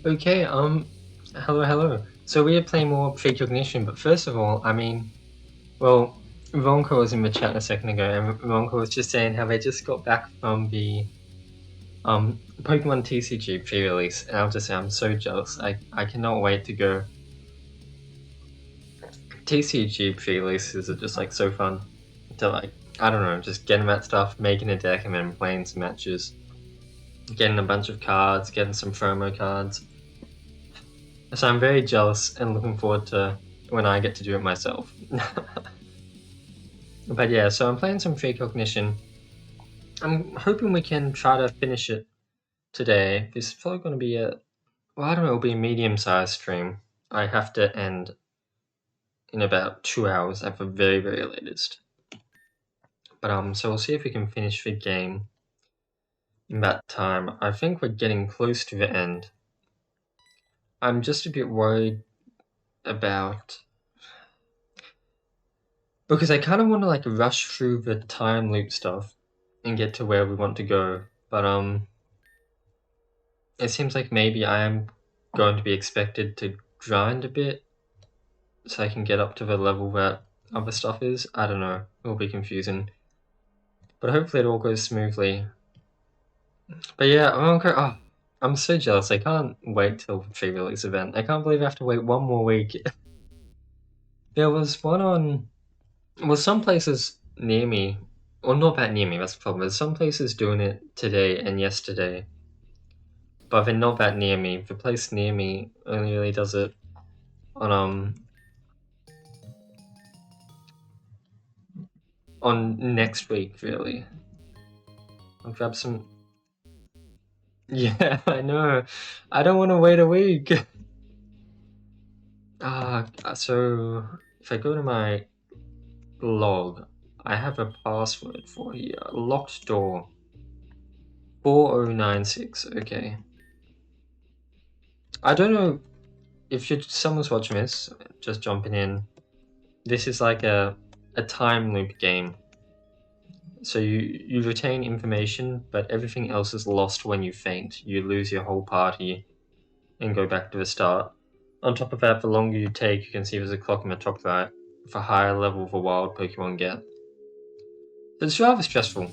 Okay, hello. So we are playing more Precognition, but first of all, well, Ronco was in the chat a second ago, and Ronco was just saying how they just got back from the Pokemon TCG pre-release, and I'll just say I'm so jealous. I cannot wait to go. TCG pre-releases are just like so fun to like, I don't know, just getting that stuff, making a deck, and then playing some matches, getting a bunch of cards, getting some promo cards. So I'm very jealous and looking forward to when I get to do it myself. But yeah, so I'm playing some Precognition. I'm hoping we can try to finish it today. This is probably going to be I don't know, it'll be a medium-sized stream. I have to end in about 2 hours at the very, very latest. But so we'll see if we can finish the game in that time. I think we're getting close to the end. I'm just a bit worried about... because I kind of want to like rush through the time loop stuff and get to where we want to go. But it seems like maybe I am going to be expected to grind a bit so I can get up to the level that other stuff is. I don't know. It'll be confusing. But hopefully it all goes smoothly. But yeah, I'm so jealous. I can't wait till the pre-release event. I can't believe I have to wait one more week. There was one on... well, some places near me, or not that near me, that's the problem. There's some places doing it today and yesterday. But they're not that near me. The place near me only really does it on next week, really. I'll grab some... yeah, I know. I don't want to wait a week. So if I go to my log, I have a password for here. Locked door. 4096, okay. I don't know if someone's watching this, just jumping in. This is like a time loop game. So you retain information, but everything else is lost when you faint. You lose your whole party and go back to the start. On top of that, the longer you take, you can see there's a clock in the top right. The higher level the wild Pokemon get. It's rather stressful.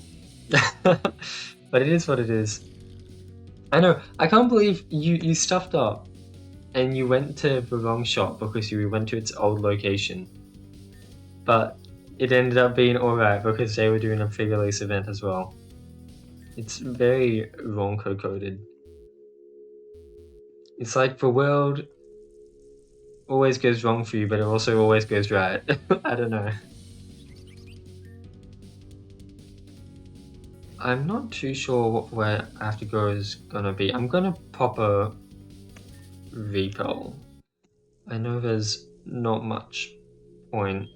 But it is what it is. I know, I can't believe you stuffed up and you went to the wrong shop because you went to its old location. But it ended up being alright because they were doing a pre-release event as well. It's very Ronco coded. It's like the world always goes wrong for you, but it also always goes right. I don't know. I'm not too sure where I have to go is gonna be. I'm gonna pop a repel. I know there's not much point.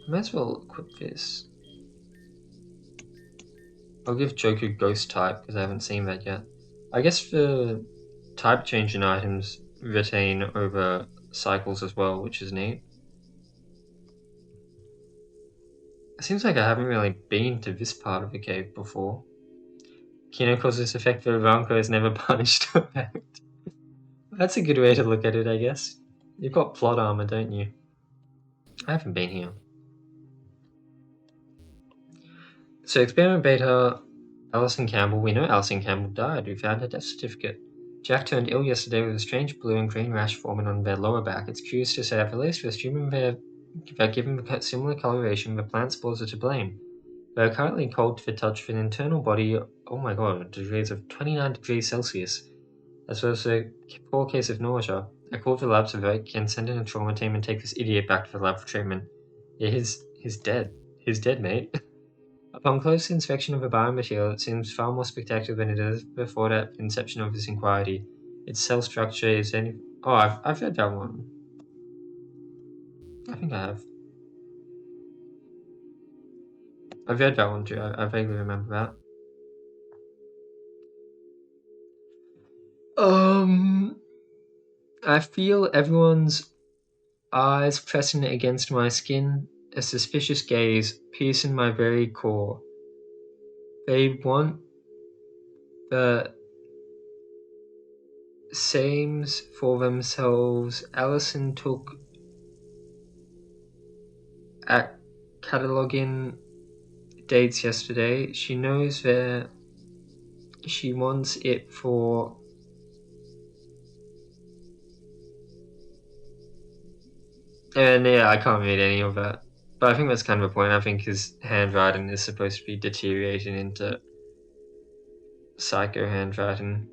I might as well equip this. I'll give Joku Ghost type because I haven't seen that yet. I guess the type changing items retain over cycles as well, which is neat. It seems like I haven't really been to this part of the cave before. Kino causes effect for Ronco is never punished effect. That's a good way to look at it, I guess. You've got plot armor, don't you? I haven't been here. So experiment beta, Alison Campbell. We know Alison Campbell died. We found her death certificate. Jack turned ill yesterday with a strange blue and green rash forming on their lower back. It's curious to say at the least, we're assuming they're given a similar coloration, the plant spores are to blame. They are currently cold to the touch with an internal body, oh my god, degrees of 29 degrees Celsius, as well as a poor case of nausea. I called the lab so they can send in a trauma team and take this idiot back to the lab for treatment. Yeah, he's dead. He's dead, mate. Upon close inspection of the biomaterial, it seems far more spectacular than it is before the inception of this inquiry. Its cell structure is any... oh, I've read that one. I think I have. I've read that one too. I vaguely remember that. I feel everyone's eyes pressing against my skin, a suspicious gaze piercing my very core. They want the sames for themselves. Allison took at cataloging dates yesterday. She knows that she wants it for and yeah, I can't read any of that. But I think that's kind of a point. I think his handwriting is supposed to be deteriorating into psycho handwriting.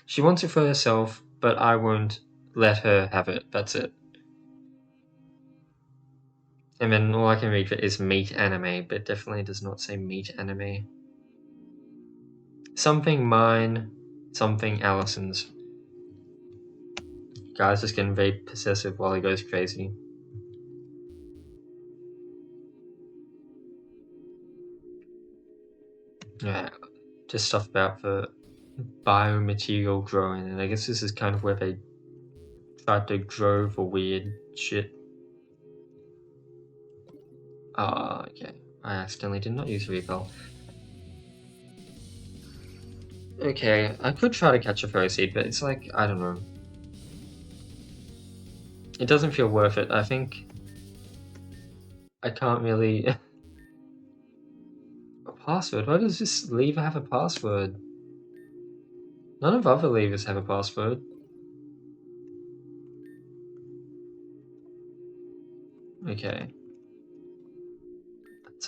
She wants it for herself, but I won't let her have it. That's it. And then all I can read for is meat anime, but definitely does not say meat anime. Something mine, something Allison's. Guy's just getting very possessive while he goes crazy. Yeah, just stuff about the biomaterial growing, and I guess this is kind of where they tried to grow the weird shit. Ah, okay. I accidentally did not use repel. Okay, I could try to catch a fairy seed, but it's like, I don't know. It doesn't feel worth it. I think I can't really... a password? Why does this lever have a password? None of other levers have a password. Okay. But,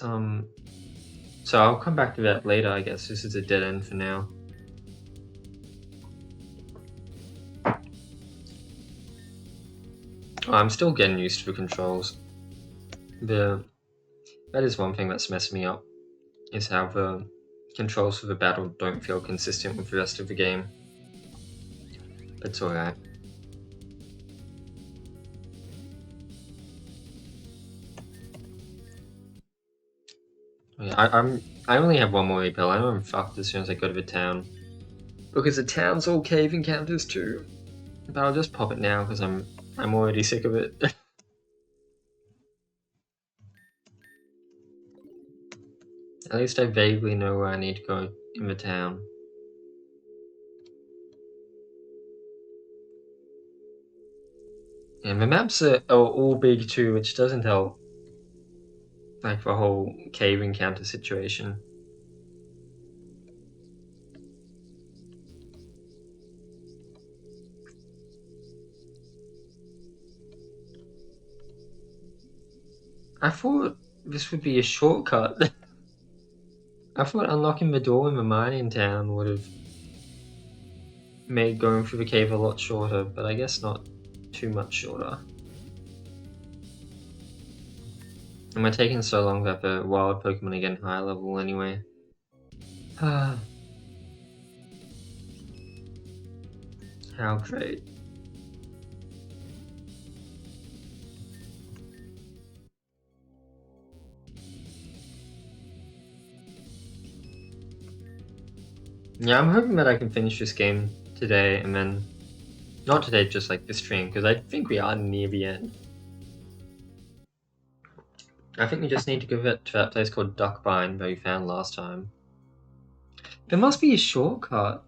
so I'll come back to that later, I guess. This is a dead end for now. Oh, I'm still getting used to the controls. That is one thing that's messed me up, is how the controls for the battle don't feel consistent with the rest of the game. It's alright. Yeah, I only have one more repel. I know I'm fucked as soon as I go to the town. Because the town's all cave encounters too. But I'll just pop it now because I'm already sick of it. At least I vaguely know where I need to go in the town. And the maps are all big too, which doesn't help. Like the whole cave encounter situation. I thought this would be a shortcut. I thought unlocking the door in the mining town would have made going through the cave a lot shorter, but I guess not too much shorter. Am I taking so long that the wild Pokemon are getting higher level anyway? How great. Yeah, I'm hoping that I can finish this game today, and then... Not today, just like this stream, because I think we are near the end. I think we just need to go to that place called Duckbine that we found last time. There must be a shortcut.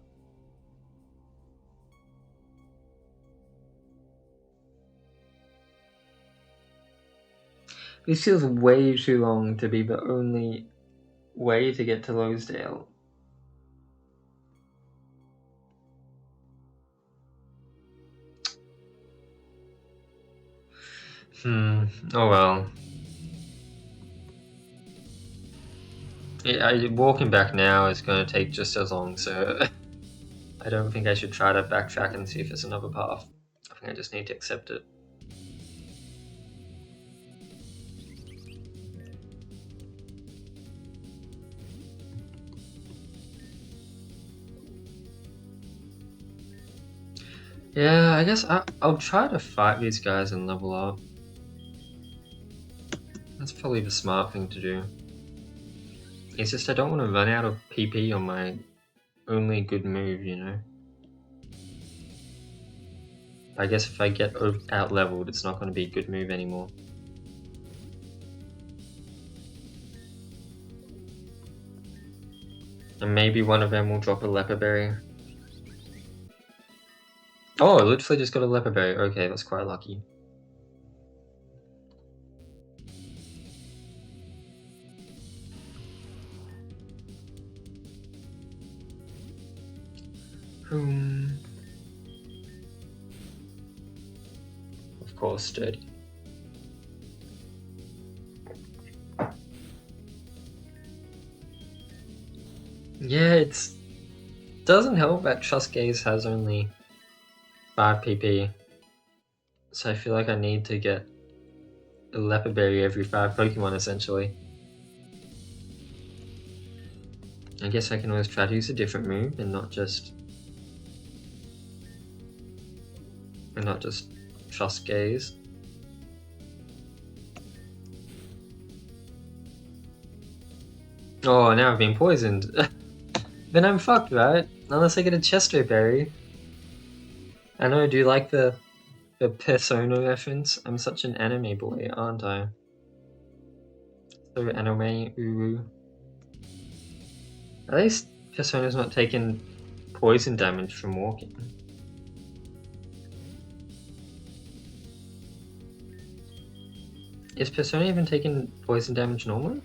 This feels way too long to be the only way to get to Losedale. Oh well. Yeah, walking back now is going to take just as long, so I don't think I should try to backtrack and see if there's another path. I think I just need to accept it. Yeah, I guess I'll try to fight these guys and level up. That's probably the smart thing to do. It's just I don't want to run out of PP on my only good move, you know? I guess if I get out leveled, it's not going to be a good move anymore. And maybe one of them will drop a leper berry. Oh, I literally just got a leopard berry. Okay, that's quite lucky. Of course, sturdy. Yeah, it doesn't help that Trust Gaze has only 5 PP. So I feel like I need to get a leopard berry every 5 Pokemon essentially. I guess I can always try to use a different move and not just Trust Gaze. Oh, now I've been poisoned. Then I'm fucked, right? Unless I get a Chesto berry. I know, do you like the Persona reference? I'm such an anime boy, aren't I? So anime, uru. At least Persona's not taking poison damage from walking. Is Persona even taking poison damage normally?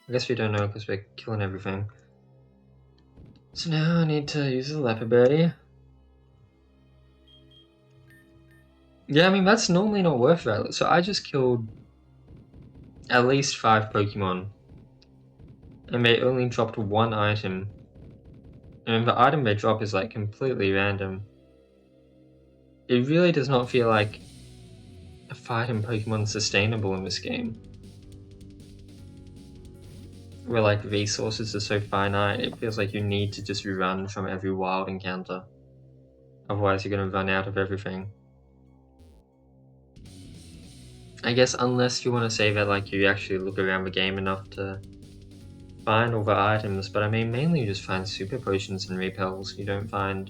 I guess we don't know because we're killing everything. So now I need to use a leopard berry. Yeah, I mean, that's normally not worth it. So I just killed at least 5 Pokemon. And they only dropped 1 item. And the item they drop is like completely random. It really does not feel like fighting Pokemon sustainable in this game. Where like resources are so finite, it feels like you need to just run from every wild encounter. Otherwise you're gonna run out of everything. I guess unless you want to say that like you actually look around the game enough to find all the items, but I mean mainly you just find super potions and repels. You don't find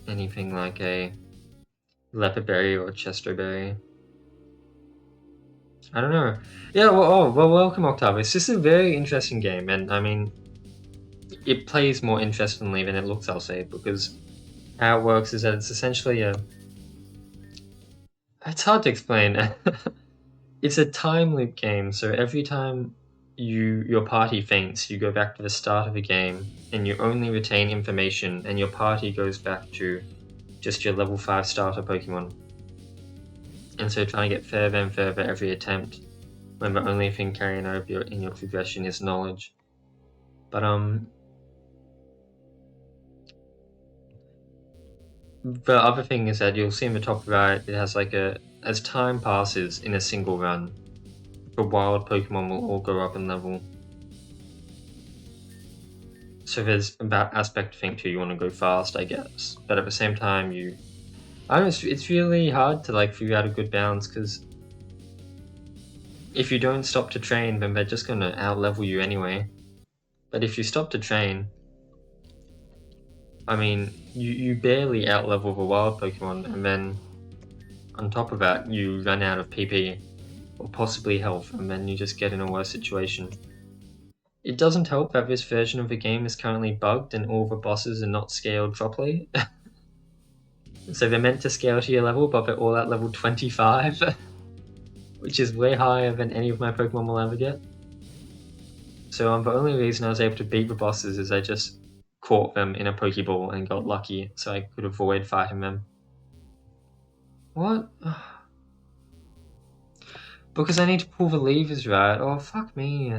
anything like a leopard berry or chesto berry. I don't know. Yeah, well, welcome Octavius. This is a very interesting game, and I mean, it plays more interestingly than it looks, I'll say, because how it works is that it's essentially a... It's hard to explain. It's a time loop game, so every time your party faints, you go back to the start of the game, and you only retain information, and your party goes back to just your level 5 starter Pokemon. And so trying to get further and further every attempt, when the only thing carrying over in your progression is knowledge. But the other thing is that you'll see in the top right, it has like as time passes in a single run, the wild Pokemon will all go up in level. So there's that aspect to think too, you want to go fast, I guess. But at the same time, I don't know, it's really hard to like figure out a good balance, because if you don't stop to train, then they're just going to out-level you anyway. But if you stop to train, I mean, you barely out-level the wild Pokemon, and then on top of that, you run out of PP, or possibly health, and then you just get in a worse situation. It doesn't help that this version of the game is currently bugged and all the bosses are not scaled properly. So they're meant to scale to your level, but they're all at level 25, which is way higher than any of my Pokemon will ever get. So the only reason I was able to beat the bosses is I just caught them in a Pokeball and got lucky, so I could avoid fighting them. What? Because I need to pull the levers right. Oh, fuck me.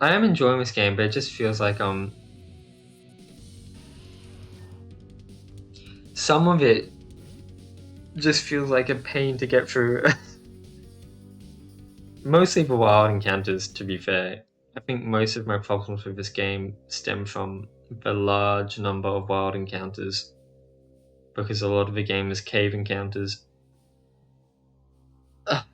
I am enjoying this game, but it just feels like some of it just feels like a pain to get through. Mostly the wild encounters, to be fair. I think most of my problems with this game stem from the large number of wild encounters, because a lot of the game is cave encounters. Ugh.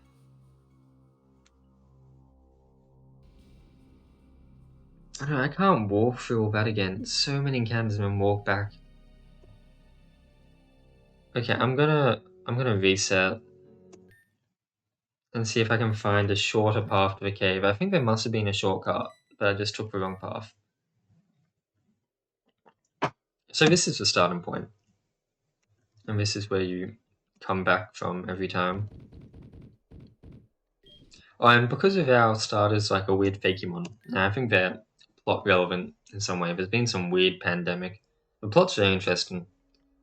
I don't know, I can't walk through all that again. So many encounters and then walk back. Okay, I'm gonna reset. and see if I can find a shorter path to the cave. I think there must have been a shortcut, but I just took the wrong path. So this is the starting point, and this is where you come back from every time. Oh, and because of our starters like a weird Fakemon, I think they're plot relevant in some way. There's been some weird pandemic. The plot's very interesting,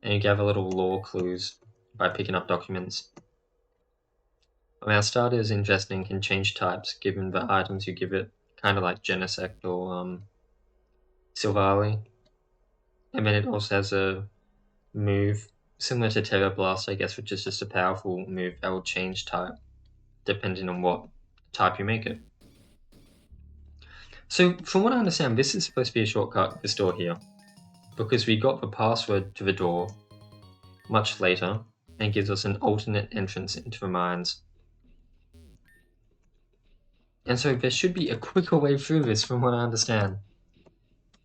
and you gather little lore clues by picking up documents. Our starter is interesting, can change types given the items you give it, kind of like Genesect or Silvally. And then it also has a move similar to Terra Blast, I guess, which is just a powerful move that will change type depending on what type you make it. So from what I understand, this is supposed to be a shortcut to this door here, because we got the password to the door much later and gives us an alternate entrance into the mines. And so there should be a quicker way through this from what I understand.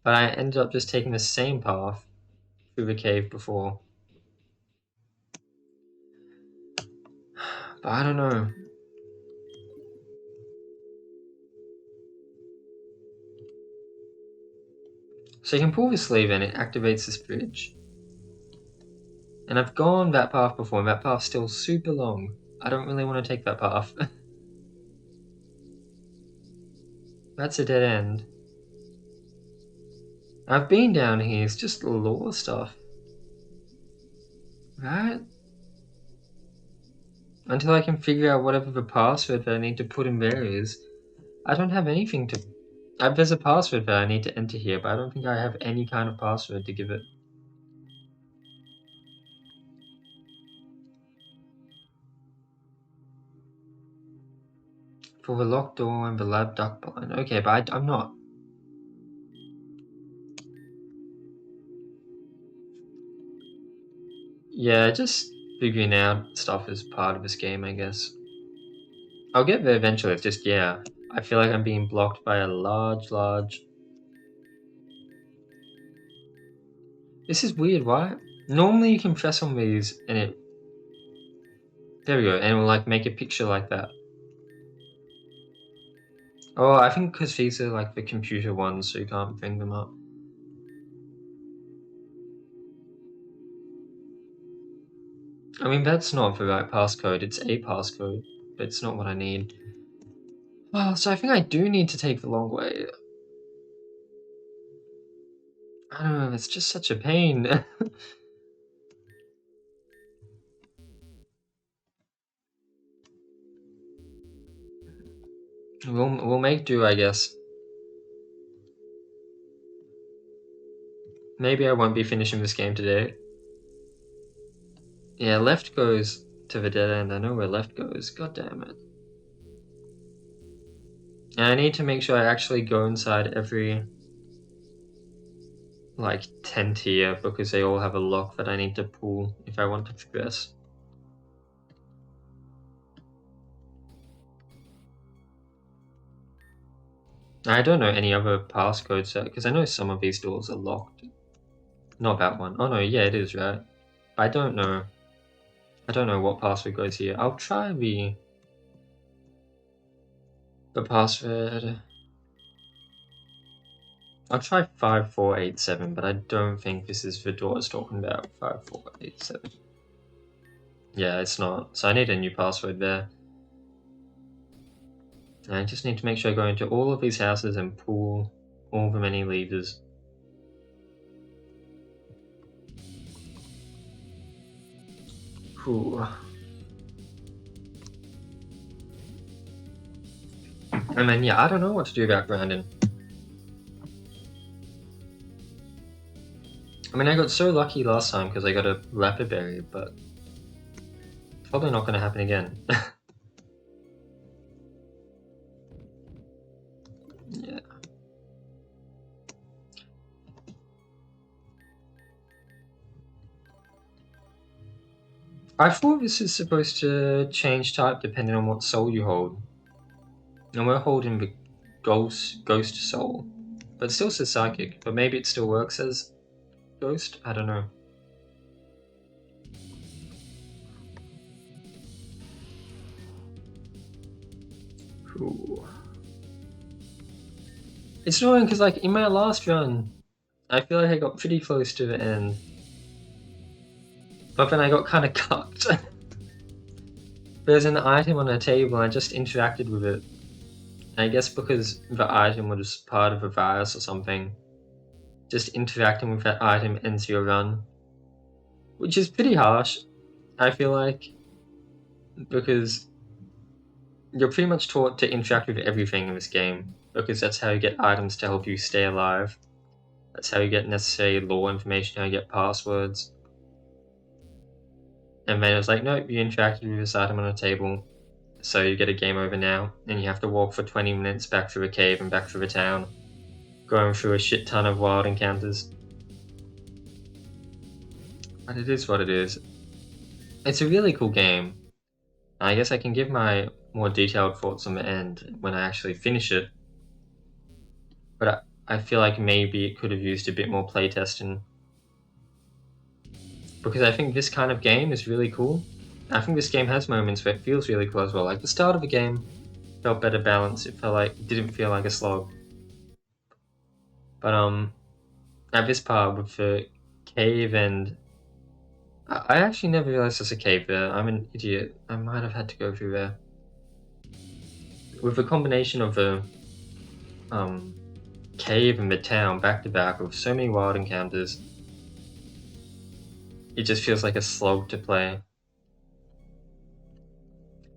But I ended up just taking the same path through the cave before. But I don't know. So you can pull this lever and it activates this bridge. And I've gone that path before, and that path's still super long. I don't really want to take that path. That's a dead end. I've been down here, it's just lore stuff. Right? Until I can figure out whatever the password that I need to put in there is. I don't have anything to... there's a password that I need to enter here, but I don't think I have any kind of password to give it. For the locked door and the lab duck blind. Okay, but I'm not. Yeah, just figuring out stuff is part of this game, I guess. I'll get there eventually, it's just, yeah. I feel like I'm being blocked by a large... This is weird, why? Normally you can press on these and it... There we go, and it will like make a picture like that. Oh, I think because these are like the computer ones, so you can't bring them up. I mean, that's not the right passcode, it's a passcode, but it's not what I need. Well, so I think I do need to take the long way. I don't know, it's just such a pain. We'll make do, I guess. Maybe I won't be finishing this game today. Yeah, left goes to the dead end. I know where left goes. God damn it. And I need to make sure I actually go inside every like tent here because they all have a lock that I need to pull if I want to progress. I don't know any other passcodes because I know some of these doors are locked. Not that one. Oh no, yeah, it is, right? But I don't know. I don't know what password goes here. I'll try the password. I'll try 5487, but I don't think this is the door it's talking about. 5487. Yeah, it's not. So I need a new password there. And I just need to make sure I go into all of these houses and pull all the many levers. Whew. And then, yeah, I don't know what to do about grinding. I mean, I got so lucky last time because I got a Rapid Berry, but probably not going to happen again. Yeah. I thought this is supposed to change type depending on what soul you hold. And we're holding the ghost soul. But it still says psychic, but maybe it still works as ghost? I don't know. cool. It's annoying because, like, in my last run, I feel like I got pretty close to the end. But then I got kind of cucked. There's an item on a table and I just interacted with it. And I guess because the item was part of a virus or something, just interacting with that item ends your run. Which is pretty harsh, I feel like, because you're pretty much taught to interact with everything in this game, because that's how you get items to help you stay alive. That's how you get necessary lore information, how you get passwords. And then it was like, nope, you interacted with this item on a table, so you get a game over now, and you have to walk for 20 minutes back through a cave and back through a town, going through a shit ton of wild encounters. But it is what it is. It's a really cool game. I guess I can give my more detailed thoughts on the end when I actually finish it. But I feel like maybe it could have used a bit more playtesting. Because I think this kind of game is really cool. I think this game has moments where it feels really cool as well. Like the start of the game felt better balanced. It felt like it didn't feel like a slog. But at this part with the cave and I actually never realized there's a cave there. I'm an idiot. I might have had to go through there. With the combination of the cave and the town back to back with so many wild encounters, it just feels like a slog to play.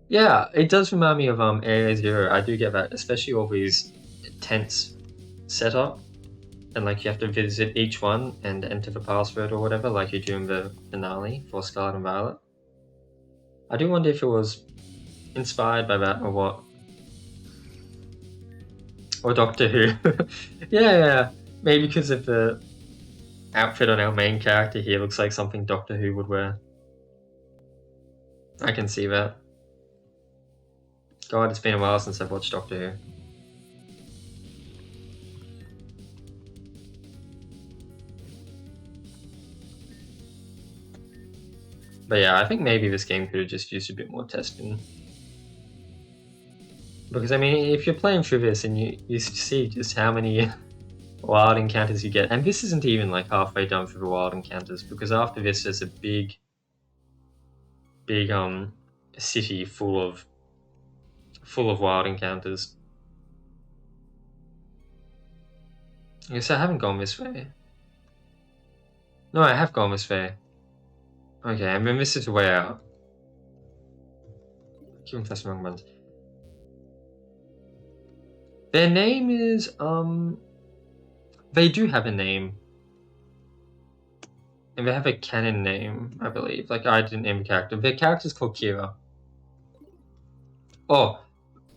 Yeah, it does remind me of Area Zero. I do get that, especially all these tents set up, and like you have to visit each one and enter the password or whatever, like you do in the finale for Scarlet and Violet. I do wonder if it was inspired by that or what. Or Doctor Who. Yeah, maybe because of the outfit on our main character here looks like something Doctor Who would wear. I can see that. God, it's been a while since I've watched Doctor Who. But yeah, I think maybe this game could have just used a bit more testing. Because I mean, if you're playing through this and you see just how many wild encounters you get, and this isn't even like halfway done through the wild encounters, because after this there's a big city full of wild encounters. I guess I haven't gone this way. No, I have gone this way. Okay, I mean this is the way out. Keep pressing wrong buttons. Their name is they do have a name. And they have a canon name, I believe. Like I didn't name the character. Their character's called Kira. Oh,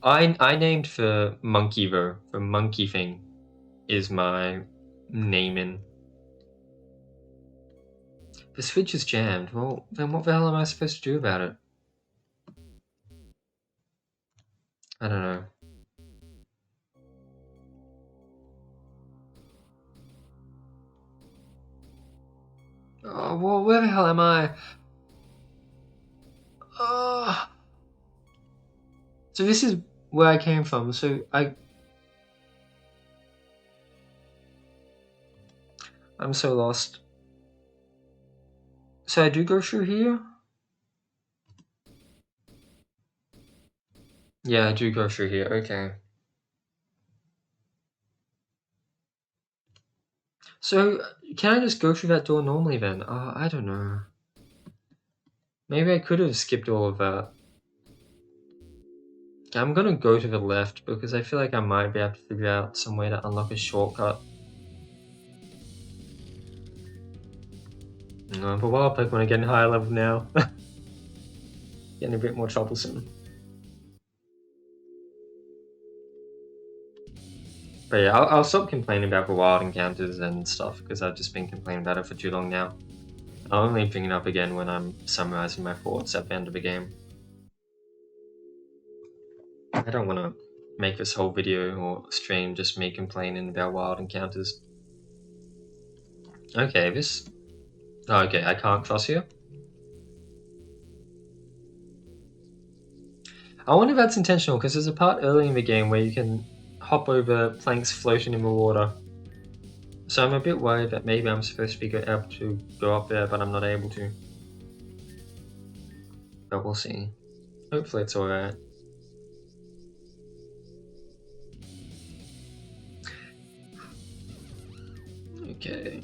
I named the monkey though. The monkey thing is my naming. The switch is jammed. Well, then what the hell am I supposed to do about it? I don't know. Oh, well, where the hell am I? So this is where I came from. So I'm so lost. So I do go through here? Yeah, I do go through here. Okay. So can I just go through that door normally then? I don't know. Maybe I could have skipped all of that. I'm gonna go to the left because I feel like I might be able to figure out some way to unlock a shortcut. No, but wild Pokemon are getting higher level now. Getting a bit more troublesome. But yeah, I'll stop complaining about the wild encounters and stuff because I've just been complaining about it for too long now. I'll only bring it up again when I'm summarizing my thoughts at the end of the game. I don't want to make this whole video or stream just me complaining about wild encounters. Okay, this... Oh, okay, I can't cross here? I wonder if that's intentional, because there's a part early in the game where you can hop over planks floating in the water. So I'm a bit worried that maybe I'm supposed to be able to go up there, but I'm not able to. But we'll see. Hopefully it's alright. Okay.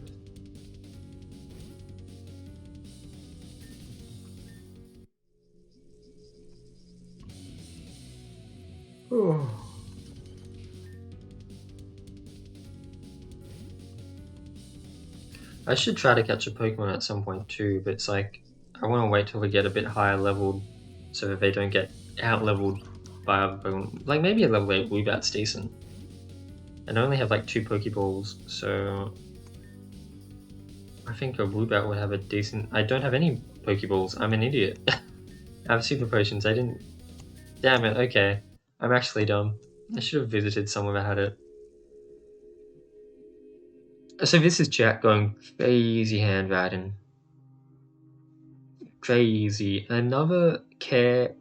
I should try to catch a Pokemon at some point too, but it's like, I want to wait till we get a bit higher leveled so that they don't get out-leveled by other Pokemon. Like, maybe a level 8 Woobat's decent. And I only have like 2 Pokeballs, so I think a Woobat would have a decent... I don't have any Pokeballs, I'm an idiot. I have Super Potions, I didn't... Damn it, okay. I'm actually dumb. I should have visited somewhere that had it. So this is Jack going crazy handwriting. Crazy. Another care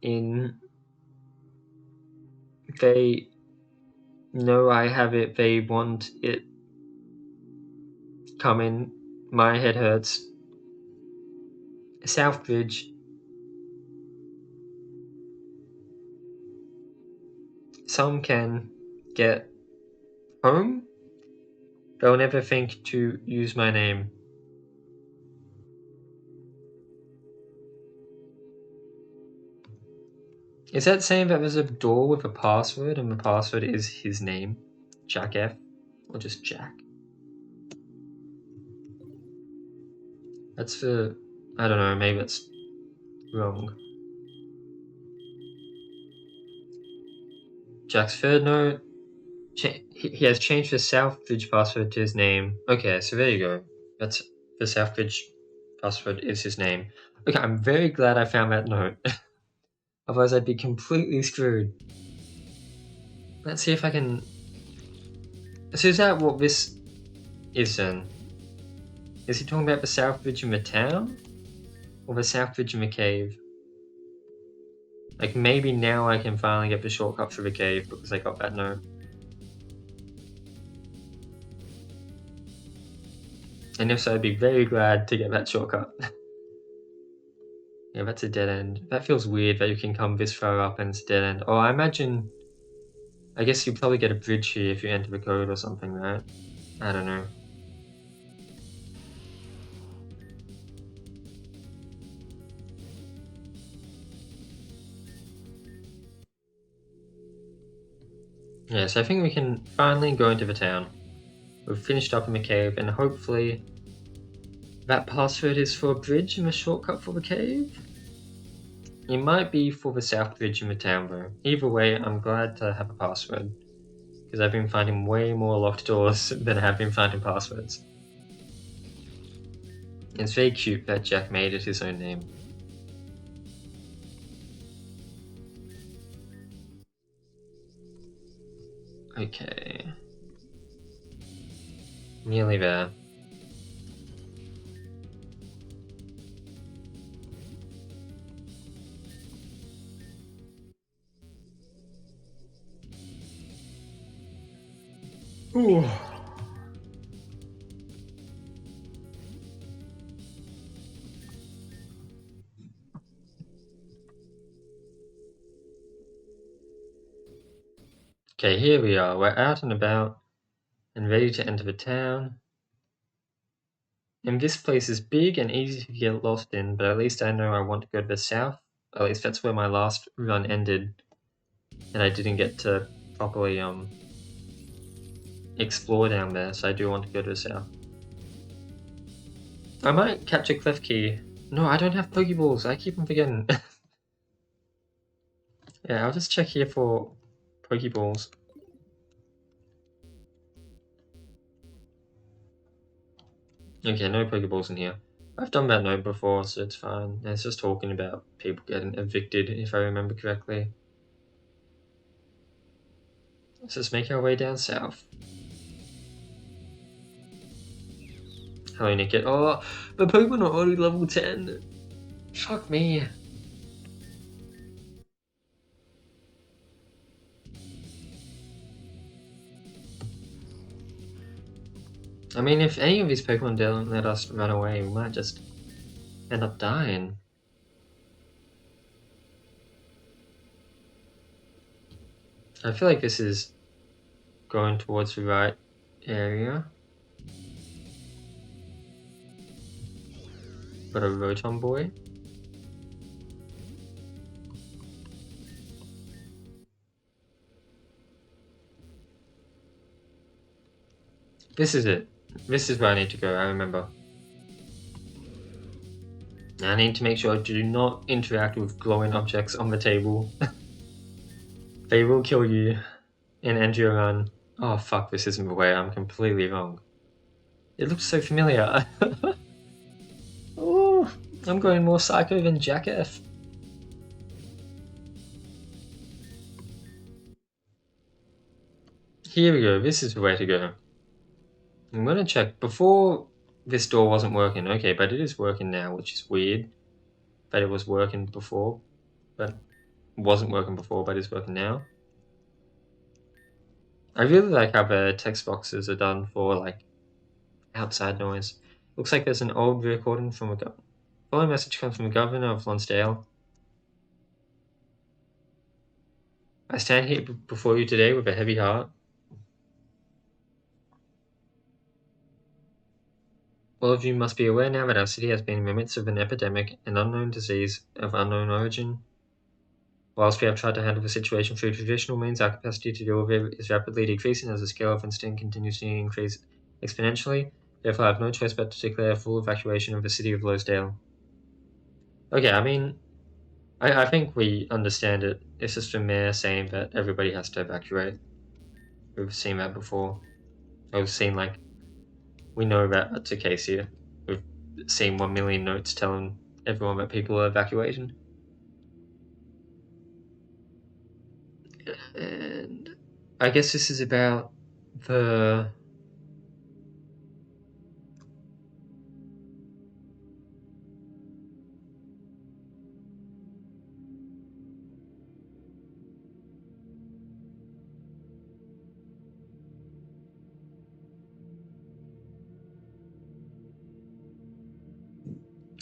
in... They know I have it, they want it coming. My head hurts. Southbridge. Some can get home. They'll never think to use my name. Is that saying that there's a door with a password and the password is his name? Jack F? Or just Jack? That's the... I don't know, maybe it's wrong. Jack's third note. He has changed the Southbridge password to his name. Okay, so there you go. That's the Southbridge password is his name. Okay, I'm very glad I found that note. Otherwise I'd be completely screwed. Let's see if I can... So is that what this is then? Is he talking about the Southbridge in the town? Or the Southbridge in the cave? Like, maybe now I can finally get the shortcut through the cave because I got that note. And if so, I'd be very glad to get that shortcut. Yeah, that's a dead end. That feels weird that you can come this far up and it's a dead end. Oh, I imagine... I guess you probably get a bridge here if you enter the code or something, right? I don't know. Yeah, so I think we can finally go into the town. We've finished up in the cave, and hopefully that password is for a bridge and a shortcut for the cave? It might be for the south bridge in the town though. Either way, I'm glad to have a password, because I've been finding way more locked doors than I have been finding passwords. It's very cute that Jack made it his own name. Okay. Nearly there. Ooh. Okay, here we are. We're out and about and ready to enter the town. And this place is big and easy to get lost in, but at least I know I want to go to the south. At least that's where my last run ended. And I didn't get to properly explore down there, so I do want to go to the south. I might catch a clef key. No, I don't have Pokeballs. I keep on forgetting. Yeah, I'll just check here for Pokeballs. Okay, no Pokeballs in here. I've done that note before, so it's fine. It's just talking about people getting evicted, if I remember correctly. Let's just make our way down south. Hello, Nickit. Oh, the Pokemon are already level 10. Fuck me. I mean, if any of these Pokemon don't let us run away, we might just end up dying. I feel like this is going towards the right area. Got a Rotom boy. This is it. This is where I need to go, I remember. I need to make sure I do not interact with glowing objects on the table. They will kill you and end your run. Oh fuck, this isn't the way, I'm completely wrong. It looks so familiar. Oh, I'm going more psycho than Jack F. Here we go, this is the way to go. I'm gonna check. Before, this door wasn't working. Okay, but it is working now, which is weird. But it was working before. But it wasn't working before, but it's working now. I really like how the text boxes are done for, like, outside noise. Looks like there's an old recording from a following message comes from the governor of Lonsdale. I stand here before you today with a heavy heart. All of you must be aware now that our city has been in the midst of an epidemic, an unknown disease of unknown origin. Whilst we have tried to handle the situation through traditional means, our capacity to deal with it is rapidly decreasing as the scale of incident continues to increase exponentially. Therefore, I have no choice but to declare full evacuation of the city of Lowsdale. Okay, I mean, I think we understand it. It's just the mayor saying that everybody has to evacuate. We've seen that before. We've seen, like, we know that that's the case here. We've seen 1 million notes telling everyone that people are evacuating. And I guess this is about the...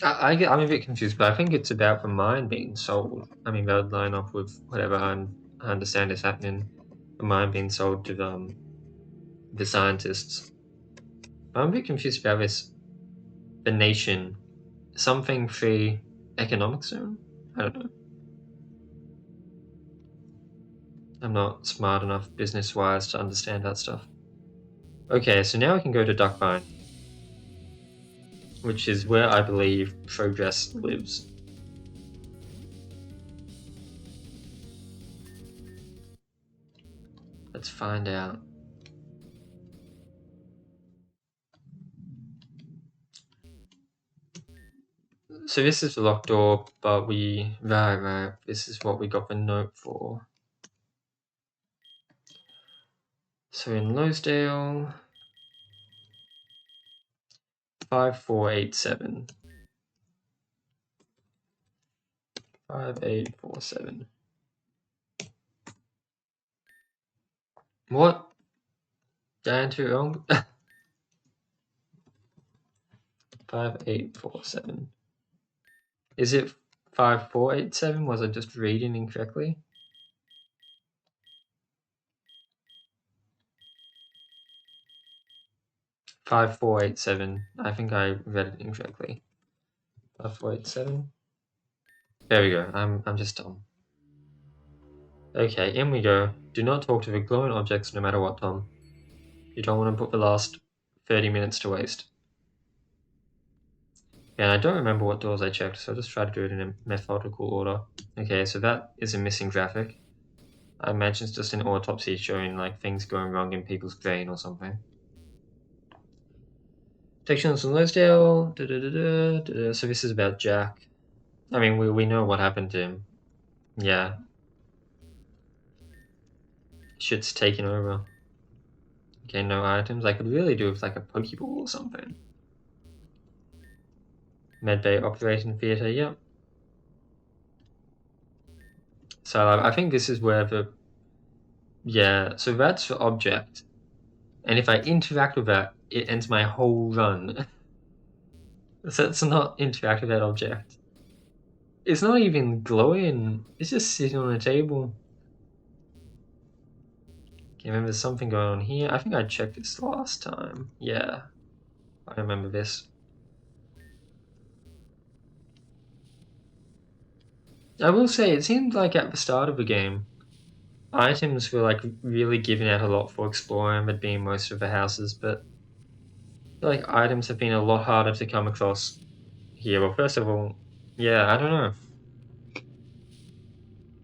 I'm a bit confused, but I think it's about the mine being sold. I mean, that would line up with whatever I understand is happening. The mine being sold to the scientists. I'm a bit confused about this. The nation. Something free economic zone? I don't know. I'm not smart enough business-wise to understand that stuff. Okay, so now we can go to Duckbine, which is where I believe Progress lives. Let's find out. So this is the locked door, but right, this is what we got the note for. So in Lowsdale, 5487. 5847. What? Did I enter it wrong? 5847. Is it 5487? Was I just reading incorrectly? $5487. I think I read it incorrectly. 5487. There we go. I'm just dumb. Okay, in we go. Do not talk to the glowing objects no matter what, Tom. You don't want to put the last 30 minutes to waste. And I don't remember what doors I checked, so I'll just try to do it in a methodical order. Okay, so that is a missing graphic. I imagine it's just an autopsy showing like things going wrong in people's brain or something. Sections from Lowsdale. So this is about Jack. I mean, we know what happened to him. Yeah. Shit's taken over. Okay, no items. I could really do with like a Pokeball or something. Medbay Operating Theatre, yep. So I think this is where the... Yeah, so that's the object. And if I interact with that, it ends my whole run. So it's not interact with that object. It's not even glowing. It's just sitting on a table. Okay, remember there's something going on here. I think I checked this last time. Yeah, I remember this. I will say, it seemed like at the start of the game, items were like really giving out a lot for exploring, but being most of the houses, but I feel like items have been a lot harder to come across here. Well, first of all, yeah, I don't know.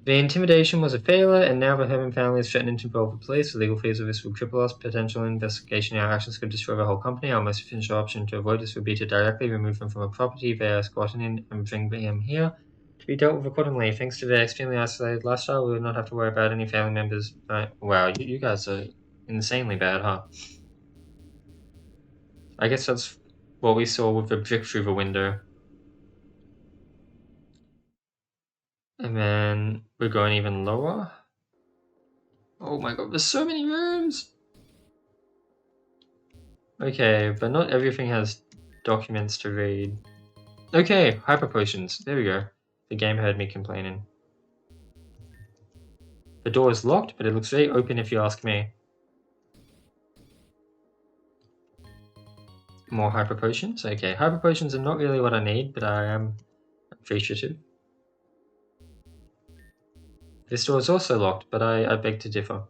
The intimidation was a failure, and now the Herman family is threatening to involve the police. The legal fees of this will cripple us. Potential investigation in our actions could destroy the whole company. Our most efficient option to avoid this would be to directly remove them from a property they are squatting in and bring them here to be dealt with accordingly. Thanks to their extremely isolated lifestyle, we will not have to worry about any family members. Wow, you guys are insanely bad, huh? I guess that's what we saw with the brick through the window. And then we're going even lower. Oh my god, there's so many rooms! Okay, but not everything has documents to read. Okay, hyper potions. There we go. The game heard me complaining. The door is locked, but it looks very open if you ask me. More hyper potions? Okay, hyper potions are not really what I need, but I am appreciative. This door is also locked, but I beg to differ.